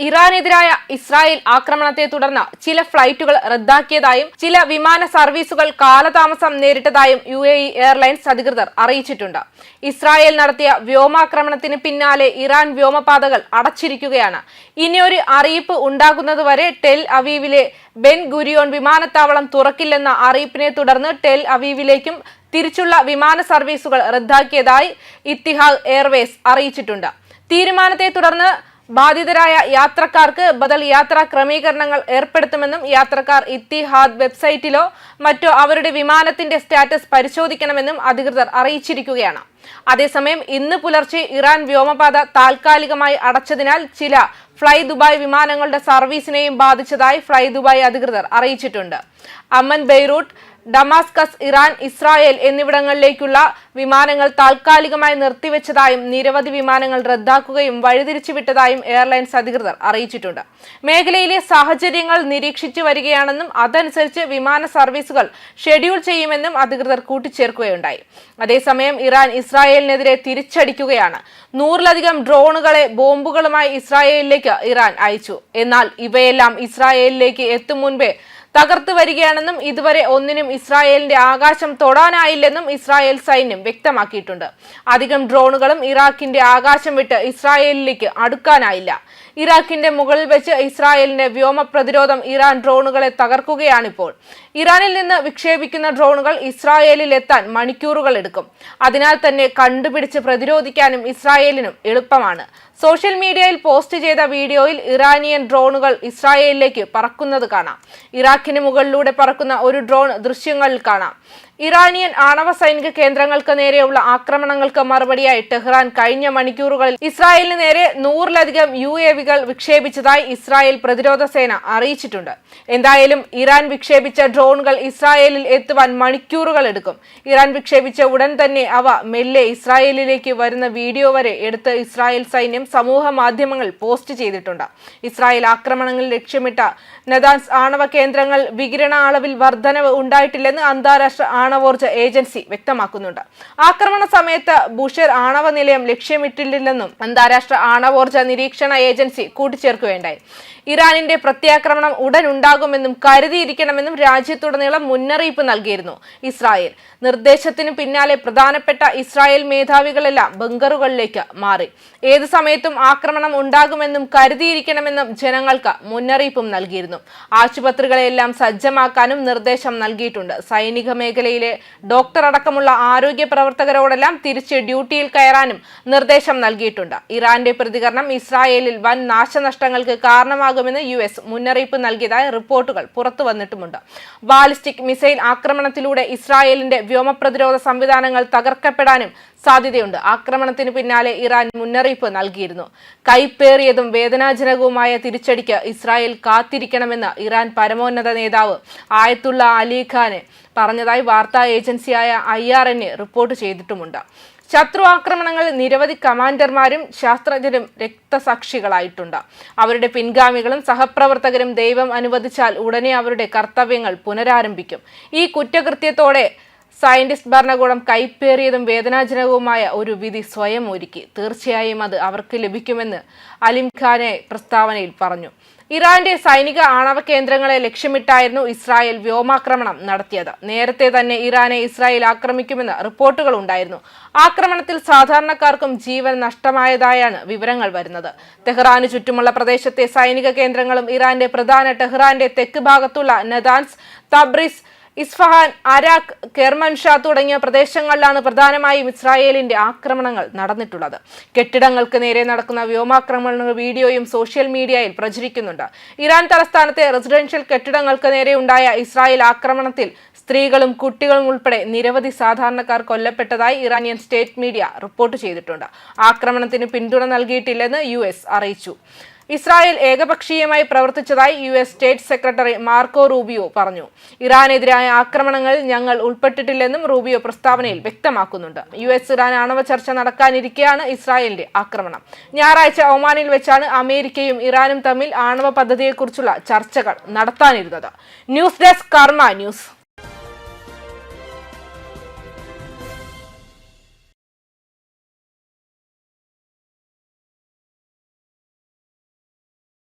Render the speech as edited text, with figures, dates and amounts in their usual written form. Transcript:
ഇറാനെതിരായ Israel ആക്രമണത്തെ തുടർന്ന് ചില ഫ്ലൈറ്റുകൾ റദ്ദാക്കിയതായും ചില വിമാന സർവീസുകൾ കാലതാമസം നേരിട്ടതായും UAE എയർലൈൻസ് അധികൃതർ അറിയിച്ചിട്ടുണ്ട്. ഇസ്രായേൽ നടത്തിയ വ്യോമാക്രമണത്തിന് പിന്നാലെ ഇറാൻ വ്യോമപാതകൾ അടച്ചിരിക്കുകയാണ്. ഇനിയൊരു അറിയിപ്പ് ഉണ്ടാകുന്നതുവരെ ടെൽ അവീവിലെ ബെൻ ഗുരിയോൺ വിമാനത്താവളം തുറക്കില്ലെന്ന അറിയിപ്പിനെ തുടർന്ന് ടെൽ അവീവിലേക്കും തിരിച്ചുള്ള വിമാന സർവീസുകൾ റദ്ദാക്കിയതായി ഇത്തിഹാദ് എയർവേസ് അറിയിച്ചിട്ടുണ്ട്. തീരുമാനത്തെ തുടർന്ന് ബാധിതരായ യാത്രക്കാർക്ക് ബദൽ യാത്രാ ക്രമീകരണങ്ങൾ ഏർപ്പെടുത്തുമെന്നും യാത്രക്കാർ ഇത്തിഹാദ് വെബ്സൈറ്റിലോ മറ്റോ അവരുടെ വിമാനത്തിന്റെ സ്റ്റാറ്റസ് പരിശോധിക്കണമെന്നും അധികൃതർ അറിയിച്ചിരിക്കുകയാണ്. അതേസമയം ഇന്ന് പുലർച്ചെ ഇറാൻ വ്യോമപാത താൽക്കാലികമായി അടച്ചതിനാൽ ചില ഫ്ലൈ ദുബായ് വിമാനങ്ങളുടെ സർവീസിനെയും ബാധിച്ചതായി ഫ്ലൈ ദുബായ് അധികൃതർ അറിയിച്ചിട്ടുണ്ട്. അമ്മൻ, ബെയ്റൂട്ട്, ഡമാസ്കസ്, ഇറാൻ, ഇസ്രായേൽ എന്നിവിടങ്ങളിലേക്കുള്ള വിമാനങ്ങൾ താൽക്കാലികമായി നിർത്തിവെച്ചതായും നിരവധി വിമാനങ്ങൾ റദ്ദാക്കുകയും വഴിതിരിച്ചുവിട്ടതായും എയർലൈൻസ് അധികൃതർ അറിയിച്ചിട്ടുണ്ട്. മേഖലയിലെ സാഹചര്യങ്ങൾ നിരീക്ഷിച്ചു വരികയാണെന്നും അതനുസരിച്ച് വിമാന സർവീസുകൾ ഷെഡ്യൂൾ ചെയ്യുമെന്നും അധികൃതർ കൂട്ടിച്ചേർക്കുകയുണ്ടായി. അതേസമയം ഇറാൻ ഇസ്രായേലിനെതിരെ തിരിച്ചടിക്കുകയാണ്. 100-ലധികം ഡ്രോണുകളെ ബോംബുകളുമായി ഇസ്രായേലിലേക്ക് ഇറാൻ അയച്ചു. എന്നാൽ ഇവയെല്ലാം ഇസ്രായേലിലേക്ക് എത്തും മുൻപേ തകർത്തു വരികയാണെന്നും ഇതുവരെ ഒന്നിനും ഇസ്രായേലിന്റെ ആകാശം തൊടാനായില്ലെന്നും ഇസ്രായേൽ സൈന്യം വ്യക്തമാക്കിയിട്ടുണ്ട്. അധികം ഡ്രോണുകളും ഇറാഖിന്റെ ആകാശം വിട്ട് ഇസ്രായേലിലേക്ക് അടുക്കാനായില്ല. ഇറാഖിന്റെ മുകളിൽ വെച്ച് ഇസ്രായേലിന്റെ വ്യോമ പ്രതിരോധം ഇറാൻ ഡ്രോണുകളെ തകർക്കുകയാണിപ്പോൾ. ഇറാനിൽ നിന്ന് വിക്ഷേപിക്കുന്ന ഡ്രോണുകൾ ഇസ്രായേലിൽ എത്താൻ മണിക്കൂറുകൾ എടുക്കും. അതിനാൽ തന്നെ കണ്ടുപിടിച്ച് പ്രതിരോധിക്കാനും ഇസ്രായേലിനും എളുപ്പമാണ്. സോഷ്യൽ മീഡിയയിൽ പോസ്റ്റ് ചെയ്ത വീഡിയോയിൽ ഇറാനിയൻ ഡ്രോണുകൾ ഇസ്രായേലിലേക്ക് പറക്കുന്നത് കാണാം. ഇറാഖിന് മുകളിലൂടെ പറക്കുന്ന ഒരു ഡ്രോൺ ദൃശ്യങ്ങളിൽ കാണാം. ഇറാനിയൻ ആണവ സൈനിക കേന്ദ്രങ്ങൾക്ക് നേരെയുള്ള ആക്രമണങ്ങൾക്ക് മറുപടിയായി ടെഹ്റാൻ കഴിഞ്ഞ മണിക്കൂറുകളിൽ ഇസ്രായേലിന് നേരെ 100-ലധികം UAVകൾ വിക്ഷേപിച്ചതായി ഇസ്രായേൽ പ്രതിരോധ സേന അറിയിച്ചിട്ടുണ്ട്. എന്തായാലും ഇറാൻ വിക്ഷേപിച്ച ഡ്രോണുകൾ ഇസ്രായേലിൽ എത്തുവാൻ മണിക്കൂറുകൾ എടുക്കും. ഇറാൻ വിക്ഷേപിച്ച ഉടൻ തന്നെ അവ മെല്ലെ ഇസ്രായേലിലേക്ക് വരുന്ന വീഡിയോ വരെ എടുത്ത് ഇസ്രായേൽ സൈന്യം സമൂഹ മാധ്യമങ്ങളിൽ പോസ്റ്റ് ചെയ്തിട്ടുണ്ട്. ഇസ്രായേൽ ആക്രമണങ്ങൾ ലക്ഷ്യമിട്ട നദാൻസ് ആണവ കേന്ദ്രങ്ങൾ വികിരണ അളവിൽ വർധനവ് ഉണ്ടായിട്ടില്ലെന്ന് അന്താരാഷ്ട്ര ആണവോർജ ഏജൻസി വ്യക്തമാക്കുന്നുണ്ട്. ആക്രമണ സമയത്ത് ബുഷർ ആണവ നിലയം ലക്ഷ്യമിട്ടില്ലെന്നും അന്താരാഷ്ട്ര ആണവോർജ നിരീക്ഷണ ഏജൻസി കൂട്ടിച്ചേർക്കുകയുണ്ടായി. ഇറാനിന്റെ പ്രത്യാക്രമണം ഉടൻ ഉണ്ടാകുമെന്നും കരുതിയിരിക്കണമെന്നും രാജ്യത്തുടനീളം മുന്നറിയിപ്പ് നൽകിയിരുന്നു ഇസ്രായേൽ. നിർദ്ദേശത്തിനു പിന്നാലെ പ്രധാനപ്പെട്ട ഇസ്രായേൽ മേധാവികളെല്ലാം ബങ്കറുകളിലേക്ക് മാറി. ഏതു സമയത്തും ആക്രമണം ഉണ്ടാകുമെന്നും കരുതിയിരിക്കണമെന്നും ജനങ്ങൾക്ക് മുന്നറിയിപ്പും നൽകിയിരുന്നു. ആശുപത്രികളെല്ലാം സജ്ജമാക്കാനും നിർദ്ദേശം നൽകിയിട്ടുണ്ട്. സൈനിക മേഖലയിലെ ഡോക്ടർ അടക്കമുള്ള ആരോഗ്യ പ്രവർത്തകരോടെല്ലാം തിരിച്ച് ഡ്യൂട്ടിയിൽ കയറാനും നിർദ്ദേശം നൽകിയിട്ടുണ്ട്. ഇറാന്റെ പ്രതികരണം ഇസ്രായേലിൽ വൻ നാശനഷ്ടങ്ങൾക്ക് കാരണമാകുമെന്ന് US മുന്നറിയിപ്പ് നൽകിയതായി റിപ്പോർട്ടുകൾ പുറത്തു വന്നിട്ടുമുണ്ട്. ബാലിസ്റ്റിക് മിസൈൽ ആക്രമണത്തിലൂടെ ഇസ്രായേലിന്റെ വ്യോമ പ്രതിരോധ സംവിധാനങ്ങൾ തകർക്കപ്പെടാനും സാധ്യതയുണ്ട്. ആക്രമണത്തിന് പിന്നാലെ ഇറാൻ മുന്നറിയിപ്പ് നൽകിയിരുന്നു. കൈപ്പേറിയതും വേദനാജനകവുമായ തിരിച്ചടിക്ക് ഇസ്രായേൽ കാത്തിരിക്കണമെന്ന് ഇറാൻ പരമോന്നത നേതാവ് ആയത്തുള്ള അലി ഖാനെ പറഞ്ഞതായി വാർത്താ ഏജൻസിയായ IRNA റിപ്പോർട്ട് ചെയ്തിട്ടുമുണ്ട്. ശത്രു ആക്രമണങ്ങളിൽ നിരവധി കമാൻഡർമാരും ശാസ്ത്രജ്ഞരും രക്തസാക്ഷികളായിട്ടുണ്ട്. അവരുടെ പിൻഗാമികളും സഹപ്രവർത്തകരും ദൈവം അനുവദിച്ചാൽ ഉടനെ അവരുടെ കർത്തവ്യങ്ങൾ പുനരാരംഭിക്കും. ഈ കുറ്റകൃത്യത്തോടെ സയന്റിസ്റ്റ് ഭരണകൂടം കൈപ്പേറിയതും വേദനാജനകവുമായ ഒരു വിധി സ്വയം ഒരുക്കി. തീർച്ചയായും അത് അവർക്ക് ലഭിക്കുമെന്ന് അലിം ഖാനെ പ്രസ്താവനയിൽ പറഞ്ഞു. ഇറാന്റെ സൈനിക ആണവ കേന്ദ്രങ്ങളെ ലക്ഷ്യമിട്ടായിരുന്നു ഇസ്രായേൽ വ്യോമാക്രമണം നടത്തിയത്. നേരത്തെ തന്നെ ഇറാനെ ഇസ്രായേൽ ആക്രമിക്കുമെന്ന് റിപ്പോർട്ടുകൾ ഉണ്ടായിരുന്നു. ആക്രമണത്തിൽ സാധാരണക്കാർക്കും ജീവൻ നഷ്ടമായതായാണ് വിവരങ്ങൾ വരുന്നത്. തെഹ്റാന് ചുറ്റുമുള്ള പ്രദേശത്തെ സൈനിക കേന്ദ്രങ്ങളും ഇറാന്റെ പ്രധാന ടെഹ്റാന്റെ തെക്ക് ഭാഗത്തുള്ള നദാൻസ്, തബ്രിസ്, ഇസ്ഫഹാൻ, അരാഖ്, കെർമൻഷാ തുടങ്ങിയ പ്രദേശങ്ങളിലാണ് പ്രധാനമായും ഇസ്രായേലിന്റെ ആക്രമണങ്ങൾ നടന്നിട്ടുള്ളത്. കെട്ടിടങ്ങൾക്ക് നേരെ നടക്കുന്ന വ്യോമാക്രമണ വീഡിയോയും സോഷ്യൽ മീഡിയയിൽ പ്രചരിക്കുന്നുണ്ട്. ഇറാൻ തലസ്ഥാനത്തെ റെസിഡൻഷ്യൽ കെട്ടിടങ്ങൾക്ക് നേരെ ഉണ്ടായ ഇസ്രായേൽ ആക്രമണത്തിൽ സ്ത്രീകളും കുട്ടികളും ഉൾപ്പെടെ നിരവധി സാധാരണക്കാർ കൊല്ലപ്പെട്ടതായി ഇറാനിയൻ സ്റ്റേറ്റ് മീഡിയ റിപ്പോർട്ട് ചെയ്തിട്ടുണ്ട്. ആക്രമണത്തിന് പിന്തുണ നൽകിയിട്ടില്ലെന്ന് US അറിയിച്ചു. ഇസ്രായേൽ ഏകപക്ഷീയമായി പ്രവർത്തിച്ചതായി US state secretary Marco Rubio പറഞ്ഞു. ഇറാനെതിരായ ആക്രമണങ്ങളിൽ ഞങ്ങൾ ഉൾപ്പെട്ടിട്ടില്ലെന്നും റൂബിയോ പ്രസ്താവനയിൽ വ്യക്തമാക്കുന്നുണ്ട്. US ഇറാൻ ആണവ ചർച്ച നടക്കാനിരിക്കെയാണ് ഇസ്രായേലിന്റെ ആക്രമണം. ഞായറാഴ്ച ഒമാനിൽ വെച്ചാണ് അമേരിക്കയും ഇറാനും തമ്മിൽ ആണവ പദ്ധതിയെക്കുറിച്ചുള്ള ചർച്ചകൾ നടത്താനിരുന്നത്. ന്യൂസ് ഡെസ്ക് കർമ്മ ന്യൂസ്.